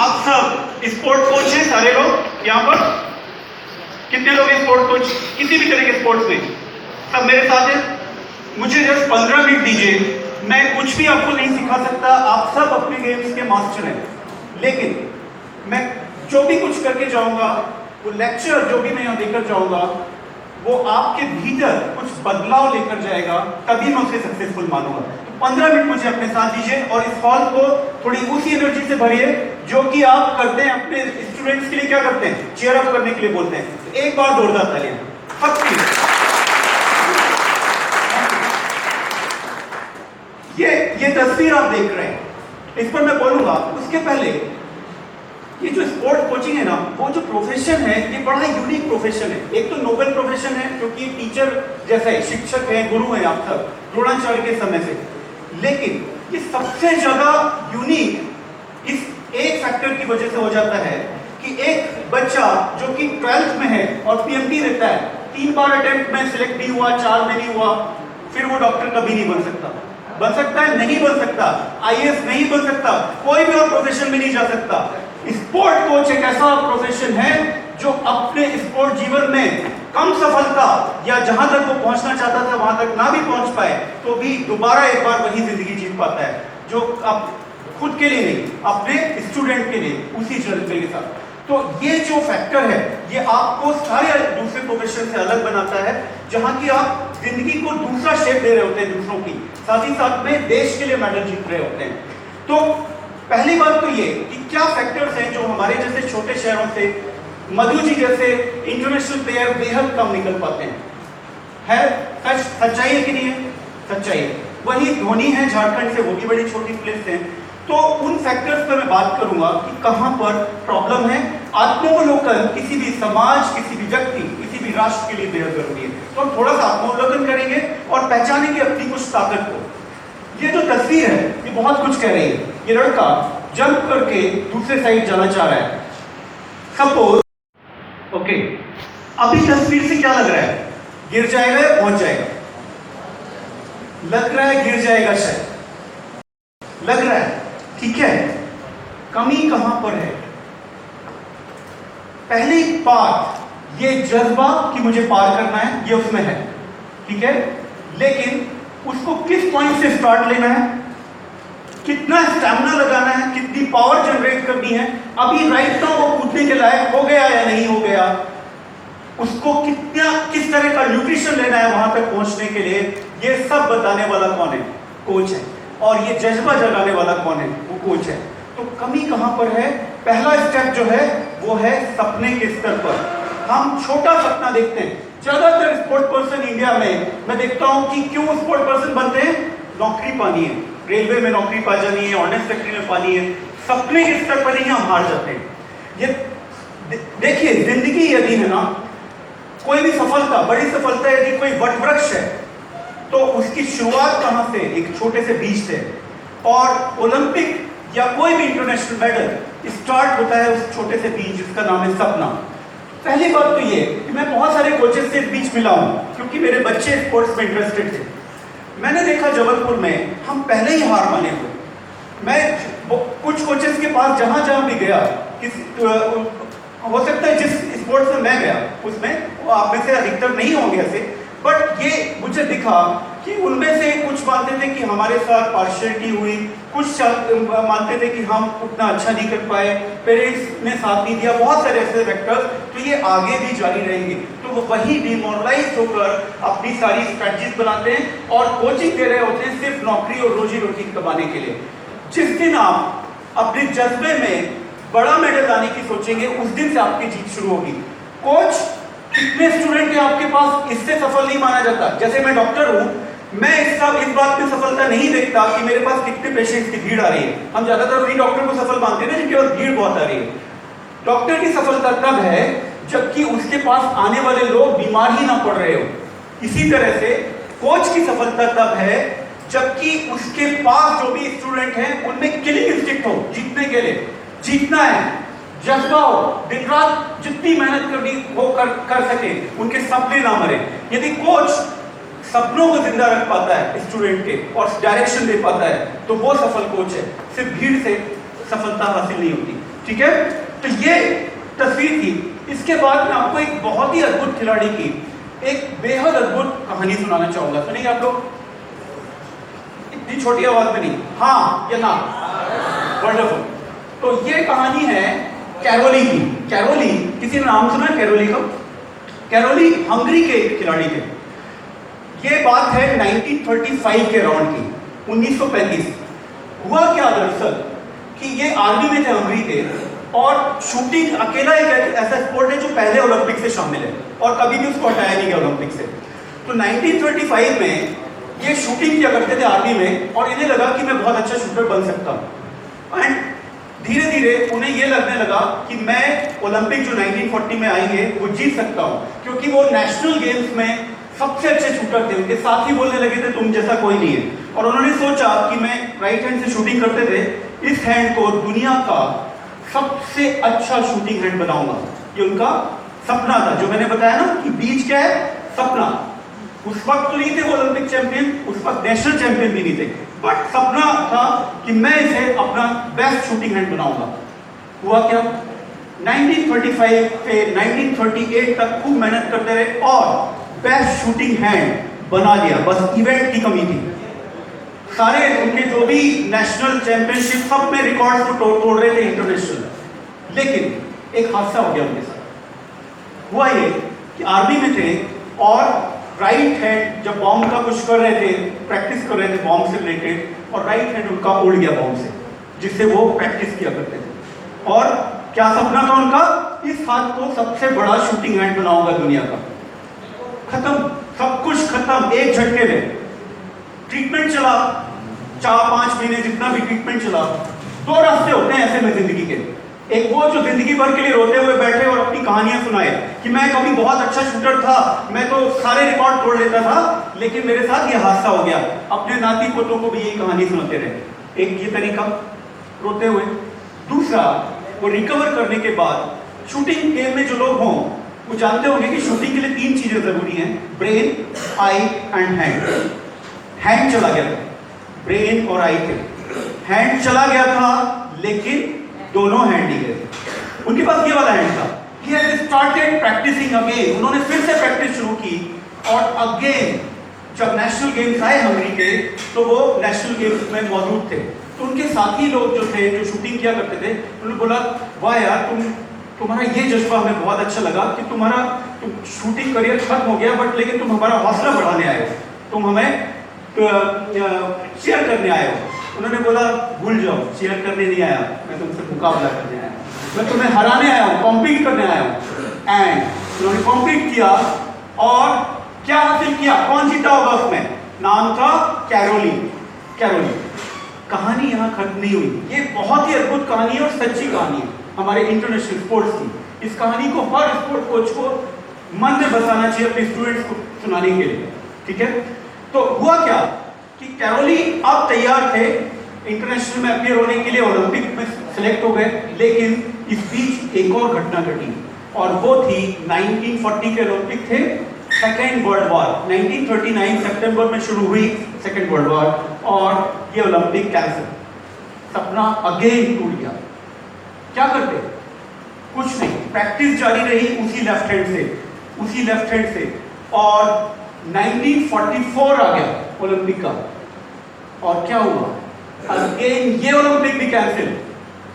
आप सब sport coach हैं सारे लोग यहाँ पर? कितने लोग स्पोर्ट कोच किसी भी तरह के स्पोर्ट्स में? सब मेरे साथ हैं। मुझे जस्ट 15 मिनट दीजिए, मैं कुछ भी आपको नहीं सिखा सकता, आप सब अपने गेम्स के मास्टर हैं, लेकिन मैं जो भी कुछ करके जाऊंगा, वो लेक्चर जो भी मैं यहाँ देकर जाऊंगा, वो आपके भीतर कुछ बदलाव लेकर जाएगा, तभी मैं उसे सक्सेसफुल मानूंगा। तो 15 मिनट मुझे अपने साथ दीजिए और इस हॉल को थोड़ी उसी एनर्जी से भरिए जो कि आप करते हैं अपने स्टूडेंट्स के लिए। क्या करते हैं? चीयर अप करने के लिए बोलते हैं। तो एक बार जोरदार तालियां सबके लिए। ये तस्वीर आप देख रहे हैं, इस पर मैं बोलूंगा। उसके पहले ये जो स्पोर्ट कोचिंग है ना, वो जो प्रोफेशन है, ये बड़ा यूनिक प्रोफेशन है। एक तो नोबल प्रोफेशन है क्योंकि टीचर जैसा है, शिक्षक है, गुरु है आप सब द्रोणाचार्य के समय से। लेकिन ये सबसे ज्यादा यूनिक इस एक फैक्टर की वजह से हो जाता है कि एक बच्चा जो कि 12th में है और पीएमटी देता है, 3 बार अटेम्प्ट में सिलेक्ट नहीं हुआ, 4 में नहीं हुआ, फिर वो डॉक्टर कभी नहीं बन सकता। बन सकता है? नहीं बन सकता। आईएएस नहीं बन सकता, कोई भी और प्रोफेशन में नहीं जा सकता। स्पोर्ट कोच एक ऐसा प्रोफेशन है जो अपने स्पोर्ट जीवन में कम सफलता या जहां तक वो पहुंचना चाहता था वहां तक ना भी पहुंच पाए तो भी दोबारा एक बार वही जिंदगी जीत पाता है, जो आप खुद के लिए नहीं, अपने स्टूडेंट के लिए, उसी जज्बे के साथ। तो ये जो फैक्टर है, ये आपको सारे दूसरे प्रोफेशन से अलग बनाता है, जहां की आप जिंदगी को दूसरा शेप दे रहे होते हैं दूसरों की, साथ ही साथ में देश के लिए मेडल जीत रहे होते हैं। तो पहली बात तो ये कि क्या फैक्टर्स हैं जो हमारे जैसे छोटे शहरों से मधु जी जैसे इंटरनेशनल प्लेयर बेहद कम निकल पाते हैं। है सच्चाई है कि नहीं है? सच्चाई है। वही धोनी है झारखंड से, वो भी बड़ी छोटी प्लेस है। तो उन फैक्टर्स पर मैं बात करूंगा कि कहां पर प्रॉब्लम है। आत्मावलोकन किसी भी समाज, किसी भी व्यक्ति, किसी भी राष्ट्र के लिए बेहद जरूरी है। तो हम थोड़ा सा आत्मावलोकन करेंगे और पहचानेंगे अपनी कुछ ताकत को। ये जो तस्वीर है, ये बहुत कुछ कह रही है। ये लड़का जंप करके दूसरे साइड जाना चाह रहा है, सपोज। ओके, अभी तस्वीर से क्या लग रहा है? गिर जाएगा या पहुंच जाएगा? लग रहा है गिर जाएगा, शायद लग रहा है। ठीक है, कमी कहां पर है? पहली बात, ये जज्बा कि मुझे पार करना है, ये उसमें है। ठीक है, लेकिन उसको किस पॉइंट से स्टार्ट लेना है, कितना स्टैमिना लगाना है, कितनी पावर जनरेट करनी है, अभी राइट नाउ वो कूदने के लायक हो गया या नहीं हो गया, उसको किस तरह का न्यूट्रिशन लेना है वहां तक पहुंचने के लिए, ये सब बताने वाला कौन है? कोच है। और ये जज्बा जगाने वाला कौन है? वो कोच है। तो कमी कहां पर है? पहला स्टेप जो है वो है सपने के स्तर पर। हम छोटा सपना देखते हैं। ज्यादातर स्पोर्ट पर्सन इंडिया में मैं देखता हूं कि क्यों स्पोर्ट पर्सन बनते हैं? नौकरी पानी है, रेलवे में नौकरी पा जानी है, ऑर्डिनेंस फैक्ट्री में पानी है। सपने के स्तर पर ही हम हार जाते हैं। ये देखिए, जिंदगी यदि है ना, कोई भी सफलता, बड़ी सफलता यदि कोई वटवृक्ष है तो उसकी शुरुआत कहां से? एक छोटे से बीज से। और ओलंपिक या कोई भी इंटरनेशनल मेडल स्टार्ट होता है उस छोटे से बीज जिसका नाम है सपना। पहली बात तो ये कि मैं बहुत सारे कोचेस से इस बीच मिला हूं क्योंकि मेरे बच्चे स्पोर्ट्स में इंटरेस्टेड थे। मैंने देखा जबलपुर में हम पहले ही हार माने हुए। मैं कुछ कोचेस के पास जहां जहां भी गया, हो सकता है जिस स्पोर्ट्स में मैं गया उसमें आप में से अधिकतर नहीं होंगे ऐसे, बट ये मुझे दिखा कि उनमें से कुछ मानते थे कि हमारे साथ पार्शियलिटी हुई, कुछ मानते थे कि हम उतना अच्छा नहीं कर पाए, पेरेंट्स ने साथ नहीं दिया, बहुत सारे ऐसे फैक्टर्स। तो ये आगे भी जारी रहेंगे। तो वो वही डिमोरलाइज होकर अपनी सारी स्ट्रेटजीज बनाते हैं और कोचिंग दे रहे होते हैं सिर्फ नौकरी और रोजी रोटी कमाने के लिए। जिस दिन आप अपने जज्बे में बड़ा मेडल लाने की सोचेंगे, उस दिन से आपकी जीत शुरू होगी। कोच कितने स्टूडेंट हैं आपके पास, इससे सफल नहीं माना जाता। जैसे मैं डॉक्टर हूं, मैं इस बात में सफलता नहीं देखता कि मेरे पास कितने पेशेंट्स की भीड़ आ रही है। हम ज्यादातर उन्हीं डॉक्टर को सफल मानते हैं ना जिनके पास भीड़ बहुत आ रही है। डॉक्टर की सफलता तब है जबकि उसके पास आने वाले लोग बीमार ही ना पड़ रहे हो। इसी तरह से कोच की सफलता तब है जबकि उसके पास जो भी स्टूडेंट हैं उनमें किलिंग इंस्टिंक्ट हो, जीतने के लिए जीतना है, जज्बा हो, दिन रात जितनी मेहनत करनी हो कर सके, उनके सपने ना मरे। यदि कोच सपनों को जिंदा रख पाता है स्टूडेंट के और डायरेक्शन दे पाता है तो वो सफल कोच है। सिर्फ भीड़ से सफलता हासिल नहीं होती। ठीक है, तो ये तस्वीर थी। इसके बाद मैं आपको एक बहुत ही अद्भुत खिलाड़ी की एक बेहद अद्भुत कहानी सुनाना चाहूंगा। सुनिए आप लोग, इतनी छोटी आवाज में नहीं, हाँ या ना, वंडरफुल। तो ये कहानी है कैरोली की। कैरोली, किसी ने नाम सुना कैरोली का? कैरोली हंगरी के खिलाड़ी थे। ये बात है 1935 के राउंड की, 1935। हुआ क्या दरअसल कि ये आर्मी में थे हंगरी के, और शूटिंग अकेला एक ऐसा स्पोर्ट है जो पहले ओलंपिक से शामिल है और कभी भी उसको हटाया नहीं गया ओलंपिक से। तो 1935 में ये शूटिंग किया करते थे आर्मी में, और इन्हें लगा कि मैं बहुत अच्छा शूटर बन सकता हूँ। एंड धीरे धीरे उन्हें ये लगने लगा कि मैं ओलंपिक जो 1940 में आएंगे वो जीत सकता हूँ, क्योंकि वो नेशनल गेम्स में सबसे अच्छे शूटर थे। उनके साथ ही बोलने लगे थे तुम जैसा कोई नहीं है। और उन्होंने सोचा कि मैं राइट हैंड से शूटिंग करते थे, इस हैंड को दुनिया का सबसे अच्छा शूटिंग हैंड बनाऊंगा। ये उनका सपना था, जो मैंने बताया ना कि बीच क्या है, सपना। उस वक्त तो नहीं थे वो ओलंपिक चैंपियन, उस वक्त नेशनल चैंपियन भी नहीं थे, बट सपना था कि मैं इसे अपना बेस्ट शूटिंग हैंड बनाऊंगा। हुआ क्या, 1935 से 1938 तक खूब मेहनत करते रहे और बेस्ट शूटिंग हैंड बना दिया। बस इवेंट की कमी थी। सारे उनके जो भी नेशनल चैंपियनशिप सब में रिकॉर्ड्स को तोड़ रहे थे, इंटरनेशनल। लेकिन एक हादसा हो गया उनके साथ। हुआ ये कि आर्मी में थे और राइट हैंड जब बॉम्ब का कुछ कर रहे थे, प्रैक्टिस कर रहे थे बॉम्ब से रिलेटेड, और राइट हैंड उनका उड़ गया बॉम्ब से, जिससे वो प्रैक्टिस किया करते थे। और क्या सपना था उनका, इस हाथ को सबसे बड़ा शूटिंग हैंड बनाऊंगा दुनिया का। खत्म, सब कुछ खत्म एक झटके में। ट्रीटमेंट चला 4-5 महीने, जितना भी ट्रीटमेंट चला। 2 रास्ते होते हैं ऐसे में जिंदगी के। एक वो जो जिंदगी भर के लिए रोते हुए बैठे और अपनी कहानियां सुनाए कि मैं कभी बहुत अच्छा शूटर था, मैं तो सारे रिकॉर्ड तोड़ लेता था, लेकिन मेरे साथ ये हादसा हो गया। अपने नाती पोतों को भी यही कहानी सुनाते रहे। एक ये तरीका रोते हुए। दूसरा, वो रिकवर करने के बाद शूटिंग गेम में जो लोग हों वो जानते होंगे कि शूटिंग के लिए 3 चीजें जरूरी हैं, brain, I and hand. Hand चला गया था, ब्रेन और आई थे। हैंड चला गया था लेकिन दोनों हैंड ही गए। उनके पास ये वाला हैंड था। He had started practicing again। उन्होंने फिर से प्रैक्टिस शुरू की, और अगेन जब नेशनल गेम्स आए हंगरी के, तो वो नेशनल गेम्स में मौजूद थे। तो उनके साथी लोग जो थे, जो शूटिंग किया करते थे, उन्होंने बोला वाह यार, तुम्हारा ये जज्बा हमें बहुत अच्छा लगा कि तुम्हारा शूटिंग करियर खत्म हो गया, बट लेकिन तुम हमारा हौसला बढ़ाने आए हो, तुम हमें चीयर करने आए हो। उन्होंने बोला भूल जाओ, चीयर करने नहीं आया, मैं तुमसे मुकाबला करने आया, मैं तुम्हें हराने आया हूँ, कॉम्पीट करने आया हूँ। एंड उन्होंने कॉम्पीट किया और क्या हासिल किया, कौन जीता होगा उसमें, नाम था कैरोली। कैरोली। कहानी यहाँ खत्म नहीं हुई। ये बहुत ही अद्भुत कहानी है और सच्ची कहानी है हमारे इंटरनेशनल स्पोर्ट्स की। इस कहानी को हर स्पोर्ट कोच को मन में बसाना चाहिए अपने स्टूडेंट्स को सुनाने के लिए, ठीक है। तो हुआ क्या कि कैरोली अब तैयार थे इंटरनेशनल में अपीयर होने के लिए, ओलंपिक में सिलेक्ट हो गए। लेकिन इस बीच एक और घटना घटी, और वो थी 1940 के ओलंपिक थे, सेकेंड वर्ल्ड वॉर। 1939 सितंबर में शुरू हुई सेकेंड वर्ल्ड वॉर, और ये ओलंपिक कैंसिल। सपना अगेन टूट गया। क्या करते, कुछ नहीं, प्रैक्टिस जारी रही उसी लेफ्ट हैंड से, और 1944 आ गया ओलंपिक का। और क्या हुआ, अगेन ये ओलंपिक भी कैंसिल।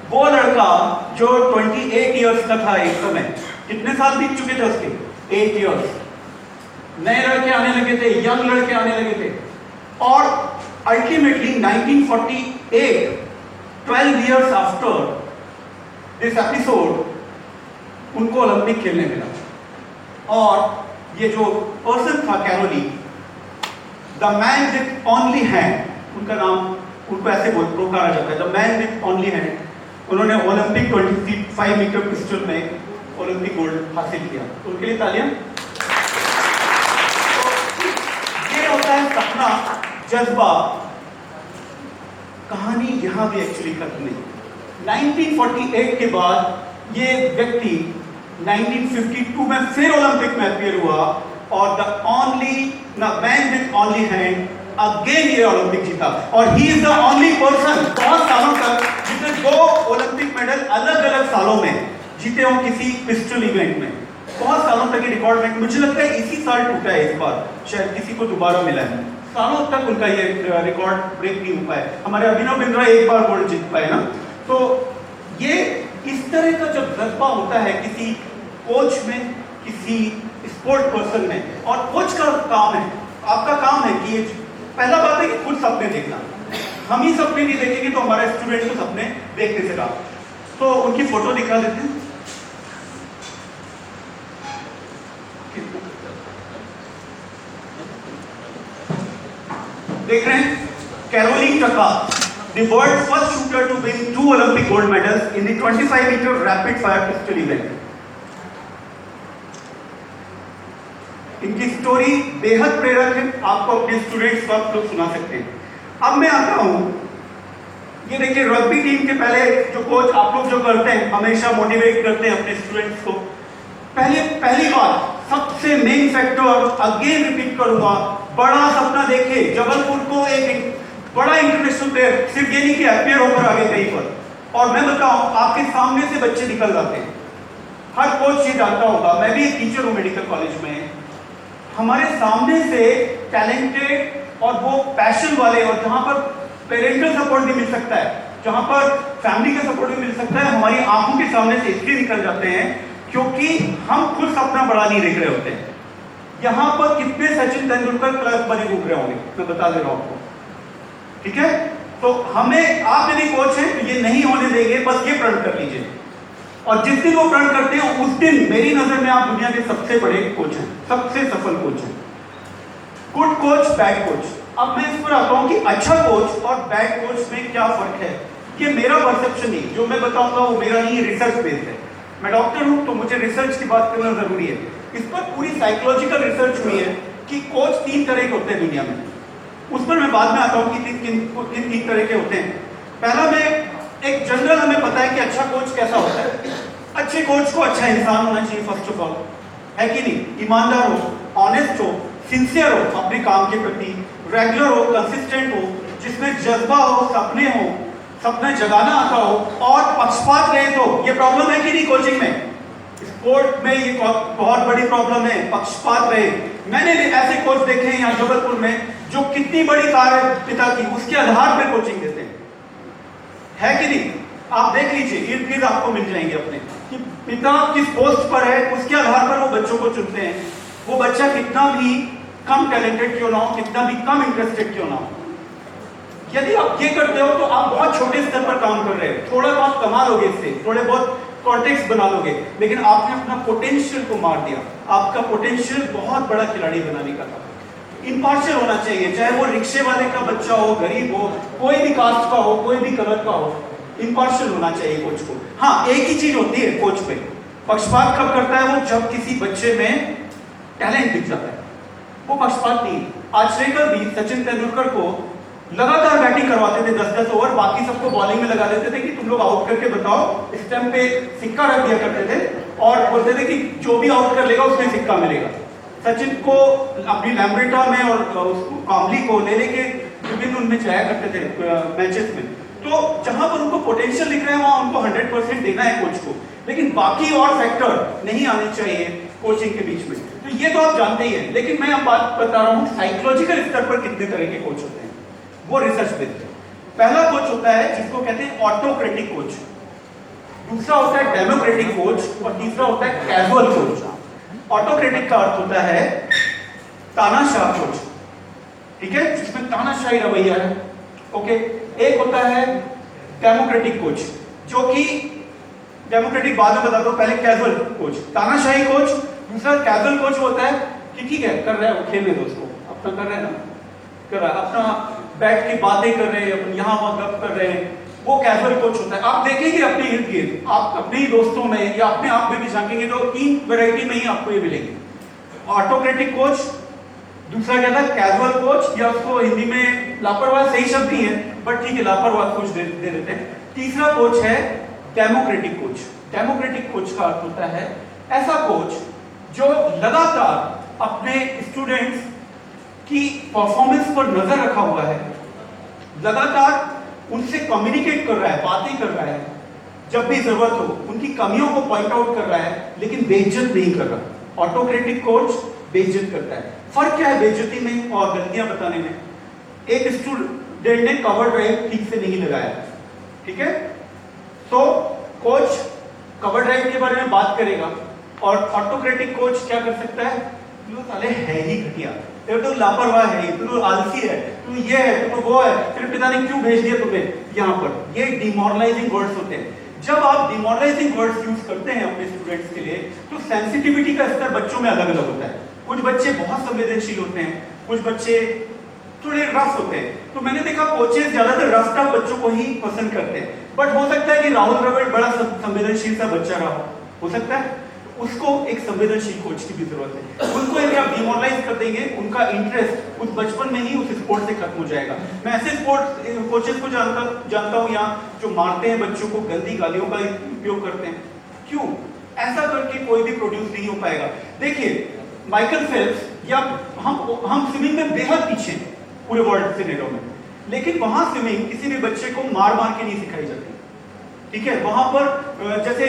वो लड़का जो 28 इयर्स का था एक समय, कितने साल बीत चुके थे उसके, 8 इयर्स। नए लड़के आने लगे थे, यंग लड़के आने लगे थे, और ultimately 1948, 12 years after this episode, उनको ओलंपिक खेलने मिला। और ये जो पर्सन था Caroli, the man with only hand, उनका नाम, उनको ऐसे पुकारा जाता है, the man with only hand. उन्होंने ओलंपिक 25 मीटर पिस्टल में ओलंपिक गोल्ड हासिल किया। तो उनके लिए तालियां। तो ये होता है सपना, जज्बा। कहानी यहां भी एक्चुअली खत्म नहीं। 1948 के बाद ये व्यक्ति 1952 में फिर ओलंपिक में अपीयर हुआ, और the man with only hand again ये ओलंपिक जीता और he is the only person बहुत सालों तक जिसने 2 ओलंपिक मेडल अलग अलग सालों में जीते हो किसी पिस्टल इवेंट में। बहुत सालों तक ये रिकॉर्ड में, मुझे लगता है इसी साल टूटा है, इस बार शायद किसी को दोबारा मिला है। सालों तक उनका ये रिकॉर्ड ब्रेक नहीं हो पाया। हमारे अभिनव बिंद्रा एक बार गोल्ड जीत पाए ना। तो ये इस तरह का जब जज्बा होता है किसी कोच में, किसी स्पोर्ट पर्सन में, और कोच का काम है, आपका काम है कि ये पहला बात है कि खुद सपने देखना। हम ही सपने नहीं देखेंगे तो हमारा स्टूडेंट को सपने देख कैसे रहा। तो उनकी फोटो दिखा देते हैं। देख रहे हैं कैरोलिन टका, the world's first shooter to win 2 Olympic gold medals in the 25-meter rapid fire pistol event. इनकी स्टोरी बेहद प्रेरक है, आपको अपने स्टूडेंट्स को आप लोग सुना सकते हैं। अब मैं आता हूं, ये देखिए रग्बी टीम के पहले जो कोच आप लोग जो करते हैं, हमेशा मोटिवेट करते हैं अपने स्टूडेंट्स को। पहली बात, सबसे मेन फैक्टर, अगेन रिपीट करूंगा, बड़ा सपना देखे। जबलपुर को एक बड़ा इंटरनेशनल प्लेयर, सिर्फ ये नहीं कि एम्पायर होकर आगे कहीं पर, और मैं बताऊं आपके सामने से बच्चे निकल जाते हैं। हर कोच ये जानता होगा, मैं भी टीचर हूं मेडिकल कॉलेज में, हमारे सामने से टैलेंटेड और वो पैशन वाले, और जहां पर पेरेंटल सपोर्ट भी मिल सकता है, जहां पर फैमिली का सपोर्ट भी मिल सकता है, हमारी आंखों के सामने से इसलिए निकल जाते हैं क्योंकि हम खुद सपना बड़ा नहीं देख रहे होते हैं। यहां पर कितने सचिन तेंदुलकर क्लब बने घूम रहे होंगे, मैं बता दे रहा हूं आपको, ठीक है। तो हमें, आप यदि कोच हैं तो ये नहीं होने देंगे, बस ये प्रण कर लीजिए, और जिस दिन वो प्रण करते हैं उस दिन मेरी नजर में आप दुनिया के सबसे बड़े कोच हैं, सबसे सफल कोच हैं। Good coach, bad coach. अब मैं इस पर आता हूं कि अच्छा कोच और बैड कोच में क्या फर्क है। ये मेरा परसेप्शन नहीं, जो मैं बताऊंगा वो मेरा नहीं, रिसर्च बेस्ड है। मैं डॉक्टर हूं तो मुझे रिसर्च की बात करना जरूरी है। इस पर पूरी साइकोलॉजिकल रिसर्च हुई है कि कोच 3 तरह के होते हैं दुनिया में। उस पर मैं बाद में आता हूं कि किन 3 तरह के होते हैं। पहला, मैं एक जनरल, हमें पता है कि अच्छा कोच कैसा होता है। अच्छे कोच को अच्छा इंसान होना चाहिए फर्स्ट ऑफ ऑल, है कि नहीं? ईमानदार हो, ऑनेस्ट हो, सिंसियर हो अपने काम के प्रति, रेगुलर हो, कंसिस्टेंट हो, जिसमें जज्बा हो, सपने हो, सपने जगाना आता हो, और पक्षपात रहे। तो ये प्रॉब्लम है कि नहीं कोचिंग में? स्पोर्ट में ये बहुत बड़ी प्रॉब्लम है, पक्षपात रहे। मैंने ऐसे कोच देखे हैं यहाँ जबलपुर में जो कितनी बड़ी कार है पिता की, उसके आधार पर कोचिंग देते हैं, है कि नहीं? आप देख लीजिए, इर्द गिर्द आपको मिल जाएंगे अपने कि पिता किस पोस्ट पर है, उसके आधार पर वो बच्चों को चुनते हैं। वो बच्चा कितना भी कम टैलेंटेड क्यों ना हो, कितना भी कम इंटरेस्टेड क्यों ना हो, यदि आप ये करते हो तो आप बहुत छोटे स्तर पर काम कर रहे हो, थोड़ा बहुत कमा लोगे इससे, थोड़े बहुत कॉन्टेक्स्ट बना लोगे, लेकिन आपने अपना पोटेंशियल को मार दिया। आपका पोटेंशियल बहुत बड़ा खिलाड़ी बनाने का था। इंपार्शियल होना चाहिए, चाहे वो रिक्शे वाले का बच्चा हो, गरीब हो, कोई भी कास्ट का हो, कोई भी कलर का हो, इंपार्शियल होना चाहिए कोच को। हाँ, एक ही चीज होती है कोच पे, पक्षपात कब करता है वो? जब किसी बच्चे में टैलेंट दिख जाता है, वो पक्षपात नहीं। आचरेकर भी सचिन तेंदुलकर को लगातार बैटिंग करवाते थे 10-10 ओवर, बाकी सबको बॉलिंग में लगा देते थे कि तुम लोग आउट करके बताओ, स्टंप पे सिक्का रख दिया करते थे, और बोलते थे कि जो भी आउट कर लेगा उसमें सिक्का मिलेगा। सचिन को अपनी लैम्ब्रेटा में और कामली को ले लेके विभिन्न उनमें जाया करते थे मैचेस में। तो जहां पर उनको पोटेंशियल दिख रहा है वहां उनको 100% देना है कोच को, लेकिन बाकी और फैक्टर नहीं आने चाहिए कोचिंग के बीच में। तो ये तो आप जानते ही हैं, लेकिन मैं अब बात बता रहा हूँ साइकोलॉजिकल स्तर पर कितने तरह के कोच होते हैं, वो रिसर्च बेस्ड है। पहला कोच होता है जिसको कहते हैं ऑटोक्रेटिक कोच, दूसरा होता है डेमोक्रेटिक कोच, और तीसरा होता है कैजुअल कोच। ऑटोक्रेटिक का अर्थ होता है तानाशाह कोच, ठीक है, जिसमें तानाशाही रवैया है। ओके, एक होता है डेमोक्रेटिक कोच, जो कि डेमोक्रेटिक बाद में बता दो, पहले कैजुअल कोच, तानाशाही कोच। दूसरा कैजुअल कोच होता है कि ठीक है, कर रहे हैं खेलने दो उसको, अपना कर रहे हैं ना, कर रहा है अपना, बैठ के बातें कर रहे हैं, यहाँ वहां गप कर रहे हैं, वो कैजुअल कोच होता है। आप देखेंगे अपने इर्द गिर्द, आप अपने ही दोस्तों में या अपने आप में भी झांकेंगे तो 3 वैरायटी में ही आपको ये मिलेंगे। ऑटोक्रेटिक कोच, दूसरा क्या था कैजुअल कोच, या उसको हिंदी में लापरवाह सही शब्द नहीं है, बट ठीक है लापरवाह कोच दे देते हैं। तीसरा कोच है डेमोक्रेटिक कोच। डेमोक्रेटिक कोच का अर्थ होता है ऐसा कोच जो लगातार अपने स्टूडेंट्स कि परफॉर्मेंस पर नजर रखा हुआ है, लगातार उनसे कम्युनिकेट कर रहा है, बातें कर रहा है, जब भी जरूरत हो उनकी कमियों को पॉइंट आउट कर रहा है, लेकिन बेइज्जत नहीं कर रहा। ऑटोक्रेटिक कोच बेइज्जत करता है। फर्क क्या है बेइज्जती में और गलतियां बताने में? एक स्टूडेंट ने कवर ड्राइव ठीक से नहीं लगाया, ठीक है, तो कोच कवर ड्राइव के बारे में बात करेगा और ऑटोक्रेटिक कोच क्या कर सकता है? तू साले है ही घटिया, तो लापरवाह है, तू तो आलसी है, तू ये है, तू तो वो है, तेरे पिता ने क्यों भेज दिया तुम्हें यहाँ पर। ये डिमोरलाइजिंग वर्ड्स होते हैं। जब आप डिमोरलाइजिंग वर्ड्स यूज करते हैं अपने स्टूडेंट्स के लिए, तो सेंसिटिविटी का स्तर बच्चों में अलग अलग होता है। कुछ बच्चे बहुत संवेदनशील होते हैं, कुछ बच्चे थोड़े रफ होते हैं। तो मैंने देखा कोचेस ज्यादातर रफ टफ बच्चों को ही पसंद करते हैं, बट हो सकता है कि राहुल द्रविड़ बड़ा संवेदनशील सा बच्चा रहा हो सकता है, उसको एक संवेदनशील कोच की भी जरूरत है। उनको यदि आप डिमोरलाइज कर देंगे, उनका इंटरेस्ट उस बचपन में ही उस स्पोर्ट से खत्म हो जाएगा। मैं ऐसे स्पोर्ट कोचेस को जानता हूँ यहाँ जो मारते हैं बच्चों को, गंदी गालियों का उपयोग करते हैं। क्यों? ऐसा करके कोई भी प्रोड्यूस नहीं हो पाएगा। देखिए माइकल फेल्प्स या हम स्विमिंग में बेहद पीछे पूरे वर्ल्ड सिनेरियो में, लेकिन वहां स्विमिंग किसी भी बच्चे को मार मार के नहीं सिखाई जाती, ठीक है, वहां पर जैसे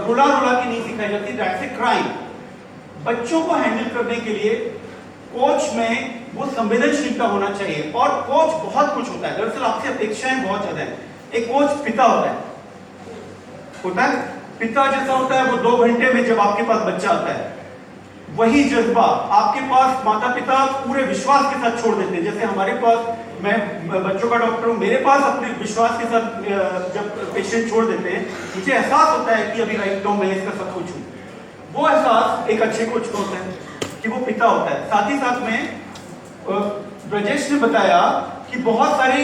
रुला रुला के नहीं सिखाई जाती। जैसे क्राइम बच्चों को हैंडल करने के लिए कोच में वो संवेदनशीलता होना चाहिए। और कोच बहुत कुछ होता है, दरअसल आपसे अपेक्षाएं बहुत ज्यादा है। एक कोच पिता होता है पिता जैसा होता है वो 2 घंटे में जब आपके पास बच्चा आता है, वही जज्बा आपके पास माता पिता पूरे विश्वास के साथ छोड़ देते हैं। जैसे हमारे पास, मैं बच्चों का डॉक्टर हूँ, मेरे पास अपने विश्वास के साथ जब पेशेंट छोड़ देते हैं, मुझे एहसास होता है कि अभी राइट नाउ मैं इसका सब कुछ हूँ। वो एहसास एक अच्छे कोच को होता है कि वो पिता होता है। साथ ही साथ में ब्रजेश ने बताया कि बहुत सारे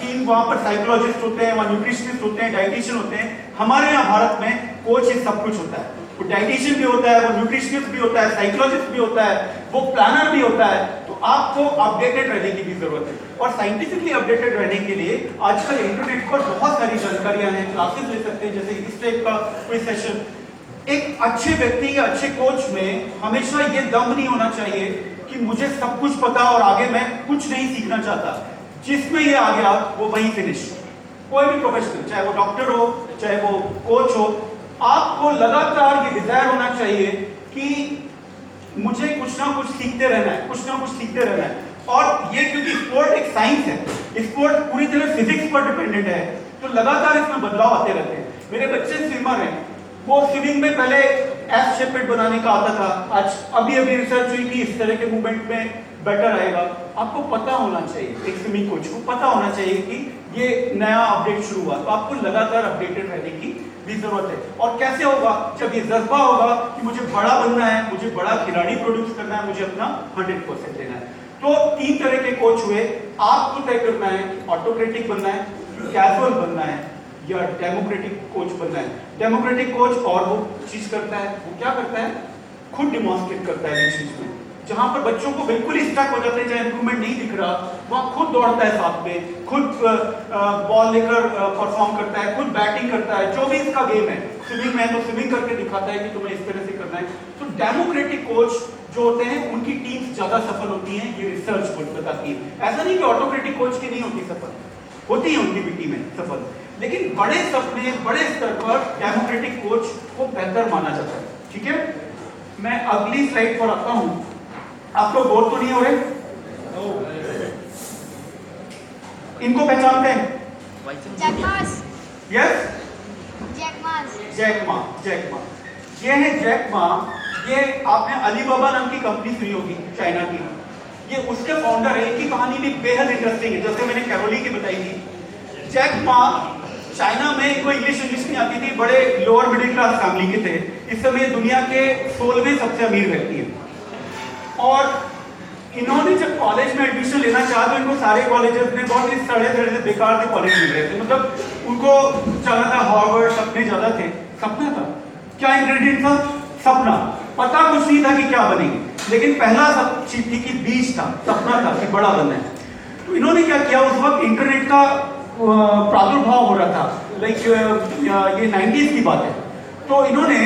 टीम वहां पर साइकोलॉजिस्ट होते हैं, वहां न्यूट्रिशनिस्ट होते हैं, डाइटिशियन होते हैं। हमारे यहाँ भारत में कोच ये सब कुछ होता है। वो डाइटिशियन भी होता है, वो न्यूट्रिशनिस्ट भी होता है, साइकोलॉजिस्ट भी होता है, वो प्लानर भी होता है। तो आपको अपडेटेड रहने की भी जरूरत है। और साइंटिफिकली अपडेटेड रहने के लिए आजकल इंटरनेट पर बहुत सारी जानकारियां हैं, क्लासेस ले सकते हैं, जैसे इस टाइप का कोई सेशन। एक अच्छे व्यक्ति या अच्छे कोच में हमेशा ये दम नहीं होना चाहिए कि मुझे सब कुछ पता और आगे मैं कुछ नहीं सीखना चाहता। जिसमें ये आ गया वो वहीं फिनिश। कोई भी प्रोफेशनल, चाहे वो डॉक्टर हो, चाहे वो कोच हो, आपको लगातार ये डिजायर होना चाहिए कि मुझे कुछ ना कुछ सीखते रहना है, कुछ ना कुछ सीखते रहना है। और ये क्योंकि स्पोर्ट एक साइंस है, स्पोर्ट पूरी तरह फिजिक्स पर डिपेंडेंट है, तो लगातार इसमें बदलाव आते रहते हैं। मेरे बच्चे स्विमर हैं, वो स्विमिंग में पहले एस शेपेड बनाने का आता था, आज अभी रिसर्च हुई कि इस तरह के मूवमेंट में बेटर आएगा। आपको पता होना चाहिए, एक स्विमिंग कोच को पता होना चाहिए कि ये नया अपडेट शुरू हुआ, तो आपको लगातार अपडेटेड रहने की भी जरूरत है। और कैसे होगा? जब ये जज्बा होगा कि मुझे बड़ा बनना है, मुझे बड़ा खिलाड़ी प्रोड्यूस करना है, मुझे अपना 100% देना है। तो 3 तरह के कोच हुए। आपको तय करना है कि ऑटोक्रेटिक बनना है, कैजुअल बनना है, या डेमोक्रेटिक कोच बनना है। डेमोक्रेटिक कोच और वो चीज करता है, वो क्या करता है? खुद डिमॉन्स्ट्रेट करता है इस चीज में। जहां पर बच्चों को बिल्कुल ही स्टक हो जाते हैं, चाहे इंप्रूवमेंट नहीं दिख रहा, वहां खुद दौड़ता है साथ में, खुद बॉल लेकर परफॉर्म करता है, खुद बैटिंग करता है, जो भी इसका गेम है। स्विमिंग में तो स्विमिंग करके दिखाता है कि तुम्हें इस तरह से करना है। तो डेमोक्रेटिक कोच जो होते हैं उनकी टीम ज्यादा सफल होती है, ये रिसर्च बताती है। ऐसा नहीं कि ऑटोक्रेटिक कोच की नहीं होती सफल, होती है उनकी भी टीमें सफल, लेकिन बड़े सपने, बड़े स्तर पर डेमोक्रेटिक कोच को बेहतर माना जाता है। ठीक है, मैं अगली स्लाइड पर आता हूं। आप लोग बोर तो नहीं हो रहे? इनको पहचानते हैं? Jack Ma. Yes, Jack Ma. Jack Ma. Jack Ma, ये है जैक मा। ये आपने अलीबाबा नाम की कंपनी सुनी होगी, चाइना की। ये उसके फाउंडर है। इनकी कहानी भी बेहद इंटरेस्टिंग है, जैसे मैंने कैरोली की बताई थी। जैक मा चाइना में, इनको इंग्लिश नहीं आती थी, बड़े लोअर मिडिल क्लास फैमिली के थे। इस समय दुनिया के 16वें सबसे अमीर व्यक्ति हैं। और इन्होंने जब कॉलेज में एडमिशन लेना चाहा तो इनको सारे कॉलेजेस में बहुत ही सड़े बेकार से कॉलेज मिल रहे थे। मतलब उनको चलना था हार्वर्ड, सपने ज्यादा थे। सपना था, क्या इंग्रेडिएंट था? सपना। पता कुछ नहीं था कि क्या बनेंगे, लेकिन पहला सब चीज थी कि बीज था, सपना था कि बड़ा बनना है। तो इन्होंने क्या किया, उस वक्त इंटरनेट का प्रादुर्भाव हो रहा था, लाइक ये 90s की बात है। तो इन्होंने,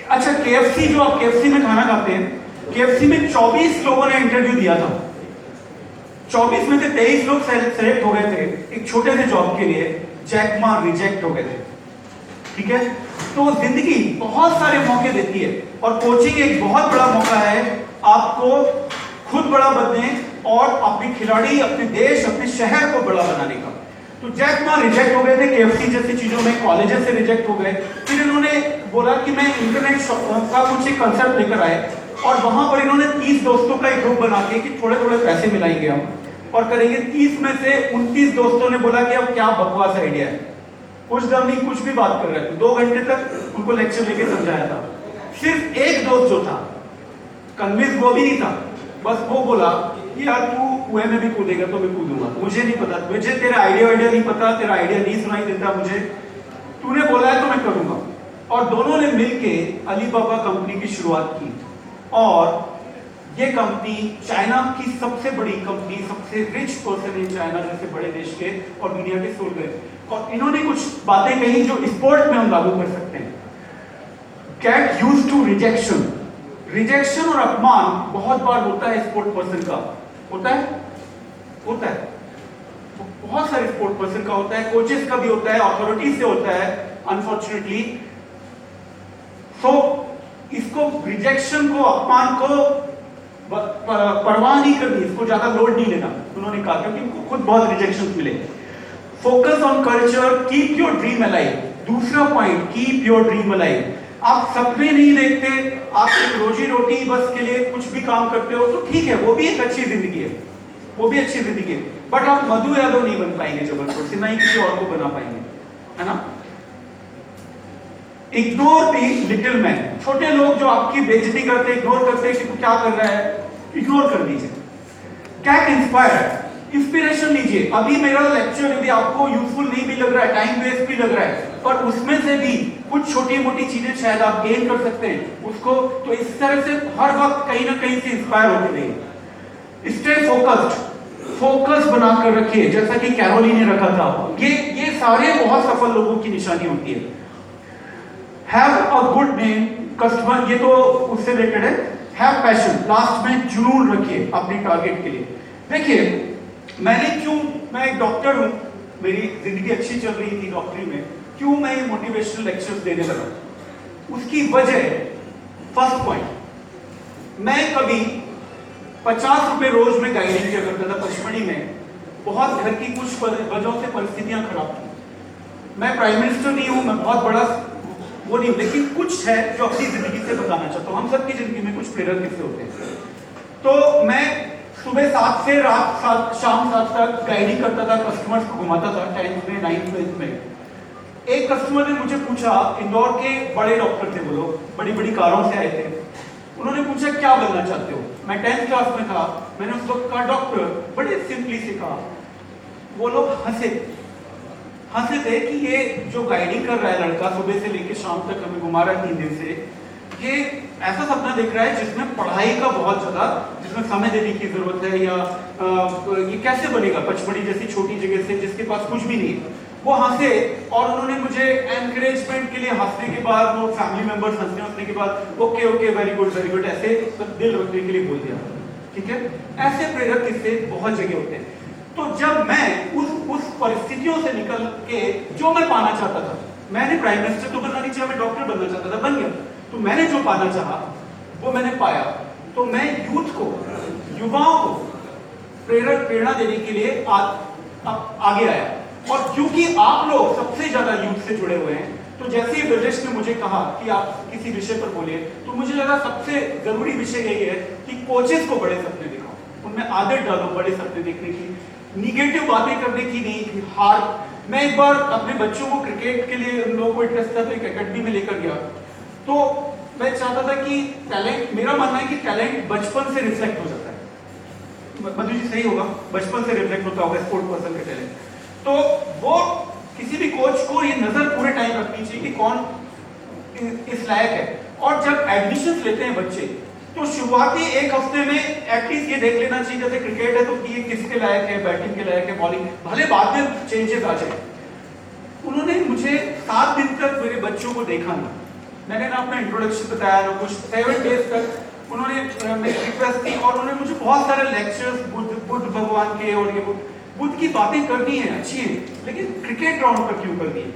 अच्छा KFC, जो आप KFC में खाना खाते हैं, KFC में 24 लोगों ने इंटरव्यू दिया था। 24 में से 23 लोग सेलेक्ट हो गए थे एक छोटे से जॉब के लिए, जैक मा रिजेक्ट हो गए थे। ठीक है, तो जिंदगी बहुत सारे मौके देती है और कोचिंग एक बहुत बड़ा मौका है आपको खुद बड़ा बनने और अपने खिलाड़ी, अपने देश, अपने शहर को बड़ा बनाने का। तो जैक मा रिजेक्ट हो गए थे केएफसी जैसी चीजों में, कॉलेजेस से रिजेक्ट हो गए। फिर इन्होंने बोला कि मैं इंटरनेट का कुछ एक कंसेप्ट लेकर आए और वहां पर इन्होंने 30 दोस्तों का एक ग्रुप बना के कि थोड़े थोड़े पैसे मिलाएंगे हम और करेंगे। 30 में से 29 दोस्तों ने बोला कि अब क्या बकवास आइडिया है, कुछ दम नहीं, कुछ भी बात कर रहे थे। 2 घंटे तक उनको लेक्चर लेके समझाया था। सिर्फ एक दोस्त जो था कन्विंस वो भी नहीं था, बस वो बोला कि यार तू कुएं में भी कूदेगा तो मैं कूदूंगा, मुझे नहीं पता, मुझे तेरा आइडिया नहीं पता, तेरा आइडिया नहीं सुनाई देता मुझे, तूने बोला है तो मैं करूंगा। और दोनों ने मिलके अलीबाबा कंपनी की शुरुआत की और ये कंपनी चाइना की सबसे बड़ी कंपनी, सबसे रिच पर्सन इन चाइना जैसे बड़े देश के और दुनिया के 16 गए। और इन्होंने कुछ बातें कही जो स्पोर्ट में हम लागू कर सकते हैं। Get used to rejection. Rejection और अपमान बहुत बार होता है स्पोर्ट पर्सन का, होता है बहुत सारे स्पोर्ट पर्सन का होता है, कोचेस का भी होता है, अथॉरिटी से होता है अनफॉर्चुनेटली। तो इसको रिजेक्शन को, अपमान को परवाह नहीं करनी, इसको ज्यादा लोड नहीं लेना उन्होंने कहा, क्योंकि उनको खुद बहुत रिजेक्शन मिले। Focus on culture, keep your dream alive. दूसरा point, keep your dream alive. आप सपने नहीं देखते, आप एक रोजी रोटी बस के लिए कुछ भी काम करते हो तो ठीक है, वो भी एक अच्छी जिंदगी है, वो भी अच्छी जिंदगी है, बट आप मधु यादव नहीं बन पाएंगे जबलपुर से, नहीं किसी और को बना पाएंगे, है ना। इग्नोर दी लिटिल मैन। छोटे लोग जो आपकी बेइज्जती करते, इग्नोर करते हैं कि तू क्या कर रहा है, इग्नोर कर दीजिए। गेट इंस्पायर्ड, इंस्पिरेशन लीजिए। अभी मेरा लेक्चर यदि आपको यूजफुल नहीं भी लग रहा है, टाइम वेस्ट भी लग रहा है, पर उसमें से भी कुछ छोटी मोटी चीजें शायद आप गेन कर सकते हैं उसको, तो इस तरह से हर वक्त कहीं ना कहीं से इंस्पायर होते रहिए। स्टे फोकस्ड, फोकस बनाकर रखिए, जैसा कि कैरोली ने रखा था। ये सारे बहुत सफल लोगों की निशानी होती है। Have a good name customer, ये तो उससे रिलेटेड है। हैव पैशन, लास्ट में जुनून रखिए अपने टारगेट के लिए। देखिए मैं एक डॉक्टर हूं, मेरी जिंदगी अच्छी चल रही थी डॉक्टरी में, क्यों मैं ये मोटिवेशनल लेक्चर्स देने लगा, उसकी वजह, फर्स्ट पॉइंट, मैं कभी 50 रुपए रोज में गाइडिंग किया करता था पचमढ़ी में। बहुत घर की कुछ वजहों से परिस्थितियां खराब थी। मैं प्राइम मिनिस्टर नहीं हूं, मैं बहुत बड़ा वो नहीं, लेकिन कुछ है जो अपनी जिंदगी से बताना चाहता हूं। हम सबकी जिंदगी में कुछ प्रेरक किस्से होते हैं। तो मैं सुबह 7 से रात 7, शाम 7 तक गाइडिंग करता था, कस्टमर्स को घुमाता था 10th में, 9th में। एक कस्टमर ने मुझे पूछा, इंदौर के बड़े डॉक्टर थे वो लोग, बड़ी बड़ी कारों से आए थे। उन्होंने पूछा क्या बनना चाहते हो, मैं 10th क्लास में था। मैंने उस वक्त कहा डॉक्टर, बड़े सिंपली से कहा। वो लोग हंसे थे कि ये जो गाइडिंग कर रहा है लड़का, सुबह से लेकर शाम तक हमें घुमा रहा है 3 दिन से, ये ऐसा सपना देख रहा है जिसमें पढ़ाई का बहुत ज्यादा, जिसमें समय देने की जरूरत है, या ये कैसे बनेगा पचमढ़ी जैसी छोटी जगह से जिसके पास कुछ भी नहीं। वो हंसे और उन्होंने मुझे एनकरेजमेंट के लिए हंसने के बाद, वो फैमिली मेंबर्स हंसने के बाद ओके वेरी गुड ऐसे दिल रखने के लिए बोल दिया। ठीक है, ऐसे प्रेरक किस्से बहुत जगह होते हैं। तो जब मैं उस परिस्थितियों से निकल के जो मैं पाना चाहता था, मैंने प्राइम मिनिस्टर तो बनना नहीं चाहा, मैं डॉक्टर बनना चाहता था, बन गया। तो मैंने जो पाना चाहा वो मैंने पाया। तो मैं यूथ को, युवाओं को प्रेरणा देने के लिए आगे आया। और क्योंकि आप लोग सबसे ज्यादा यूथ से जुड़े हुए हैं, तो जैसे ही ब्रजेश ने मुझे कहा कि आप किसी विषय पर बोलिए, तो मुझे लगा सबसे जरूरी विषय यही है कि कोचेस को बड़े सपने दिखाओ, उनमें आदत डालो बड़े सपने देखने की, निगेटिव बातें करने की नहीं, कि हार। मैं एक बार अपने बच्चों को क्रिकेट के लिए, उन लोगों को इंटरेस्ट था तो एक एकेडमी में लेकर गया। तो मैं चाहता था कि टैलेंट, मेरा मानना है कि टैलेंट बचपन से रिफ्लेक्ट हो जाता है। मधु जी सही होगा, बचपन से रिफ्लेक्ट होता होगा स्पोर्ट पर्सन का टैलेंट। तो वो किसी भी कोच को ये नजर पूरे टाइम रखनी चाहिए कि कौन इस लायक है। और जब एडमिशन लेते हैं बच्चे, तो शुरुआती 1 हफ्ते में एटलीस्ट ये देख लेना चाहिए, जैसे क्रिकेट है तो कि ये किसके लायक है, बैटिंग के लायक है, बॉलिंग, भले बाद में चेंजेस आ जाए। उन्होंने मुझे 7 दिन तक मेरे बच्चों को देखा नहीं, मैंने ना अपना इंट्रोडक्शन बताया ना कुछ। 7 डेज तक उन्होंने मेरी रिक्वेस्ट की और उन्होंने मुझे बहुत सारे लेक्चर्स बुद्ध भगवान के और ये बुद्ध की बातें करनी है, अच्छी है, लेकिन क्रिकेट ग्राउंड पर क्यों करनी है?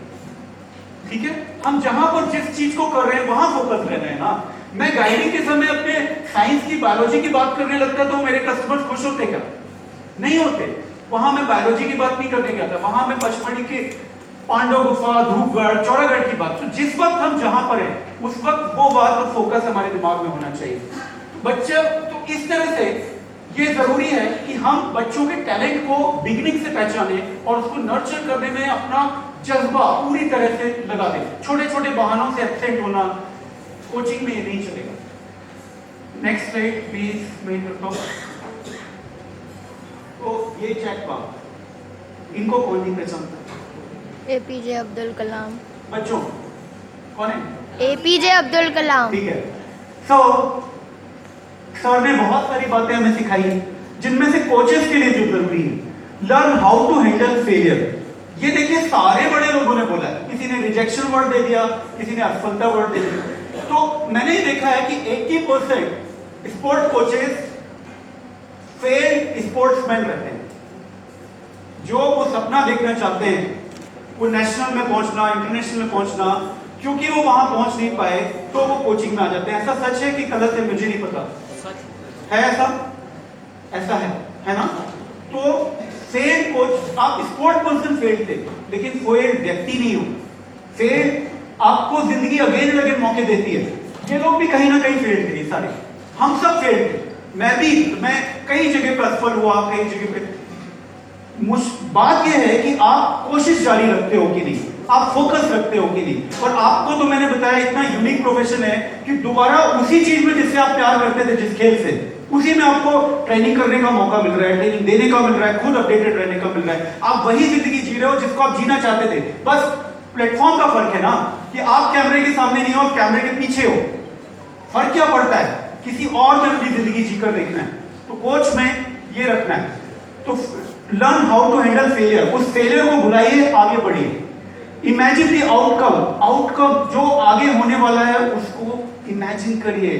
ठीक है, हम जहां पर जिस चीज को कर रहे हैं वहां फोकस रहना है ना। मैं गाइडिंग के समय अपने साइंस की बायोलॉजी की बात करने लगता तो मेरे कस्टमर्स खुश होते क्या? नहीं होते। वहां मैं बायोलॉजी की बात नहीं करने गया था, वहां मैं पचमढ़ी के पांडव गुफा, धूपगढ़, चौरागढ़ की बात। तो जिस वक्त हम जहां पर हैं उस वक्त वो बात और फोकस हमारे दिमाग में होना चाहिए। बच्चे तो इस तरह से ये जरूरी है कि हम बच्चों के टैलेंट को बिगिनिंग से पहचाने और उसको नर्चर करने में अपना जज्बा पूरी तरह से लगा दें। छोटे छोटे बहानों से एब्सेंट होना कोचिंग में ये नहीं चलेगा। नेक्स्ट स्लाइड प्लीज, मैं करता हूं। तो ये चेक बॉक्स, इनको कौन नहीं पहचानता? एपीजे अब्दुल कलाम। बच्चों कौन है? एपीजे अब्दुल कलाम। ठीक है। सर ने बहुत सारी बातें हमें सिखाई हैं, जिनमें से कोचेस के लिए जो जरूरी है, learn how to handle failure. ये देखिए सारे बड़े लोगों ने बोला है, किसी ने रिजेक्शन वर्ड दे दिया, किसी ने असफलता वर्ड दे दिया। तो मैंने ये देखा है कि 80% स्पोर्ट्स कोचेस फेल्ड स्पोर्ट्समैन रहते हैं। जो वो सपना देखना चाहते हैं, वो नेशनल में पहुंचना, इंटरनेशनल में पहुंचना, क्योंकि वो वहां पहुंच नहीं पाए तो वो कोचिंग में आ जाते हैं। ऐसा सच है कि गलत है मुझे नहीं पता, है ऐसा है ना? तो फेल्ड कोच, आप स्पोर्ट पर्सन फेल्ड थे लेकिन फेल्ड व्यक्ति नहीं हो। फेल्ड आपको जिंदगी अगेन एंड अगेन मौके देती है। ये लोग भी कहीं ना कहीं फेल्ड थे, सारे हम सब फेल्ड थे। मैं कई जगह पर असफल हुआ, कई जगह पे। बात यह है कि आप कोशिश जारी रखते हो कि नहीं, आप फोकस रखते हो कि नहीं। और आपको तो मैंने बताया इतना यूनिक प्रोफेशन है कि दोबारा उसी चीज में जिससे आप प्यार करते थे, जिस खेल से, उसी में आपको ट्रेनिंग करने का मौका मिल रहा है, ट्रेनिंग देने का मिल रहा है, खुद अपडेटेड रहने का मिल रहा है। आप वही जिंदगी जी रहे हो जिसको आप जीना चाहते थे। बस प्लेटफॉर्म का फर्क है ना, कि आप कैमरे के सामने नहीं हो, आप कैमरे के पीछे हो। फर्क क्या पड़ता है? किसी और में अपनी जिंदगी जीकर देखना है। तो कोच में ये रखना है। तो learn how to handle failure. उस फेलियर को भुलाइए, आगे बढ़िए। इमेजिन द आउटकम जो आगे होने वाला है उसको इमेजिन करिए।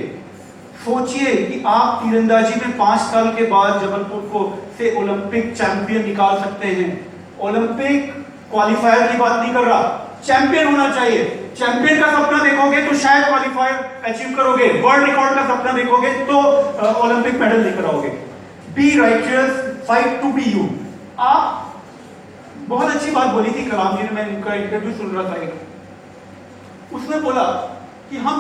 सोचिए कि आप तीरंदाजी में 5 साल के बाद जबलपुर को से ओलंपिक चैंपियन निकाल सकते हैं। ओलंपिक क्वालिफायर की बात नहीं कर रहा, चैंपियन होना चाहिए। चैंपियन का सपना देखोगे तो शायद क्वालिफायर अचीव करोगे, वर्ल्ड रिकॉर्ड का सपना देखोगे तो ओलंपिक मेडल लेकर आओगे। Be righteous, fight to be you. आप बहुत अच्छी बात बोली थी कलाम जी ने, मैं इनका इंटरव्यू सुन रहा था एक, उसने बोला कि हम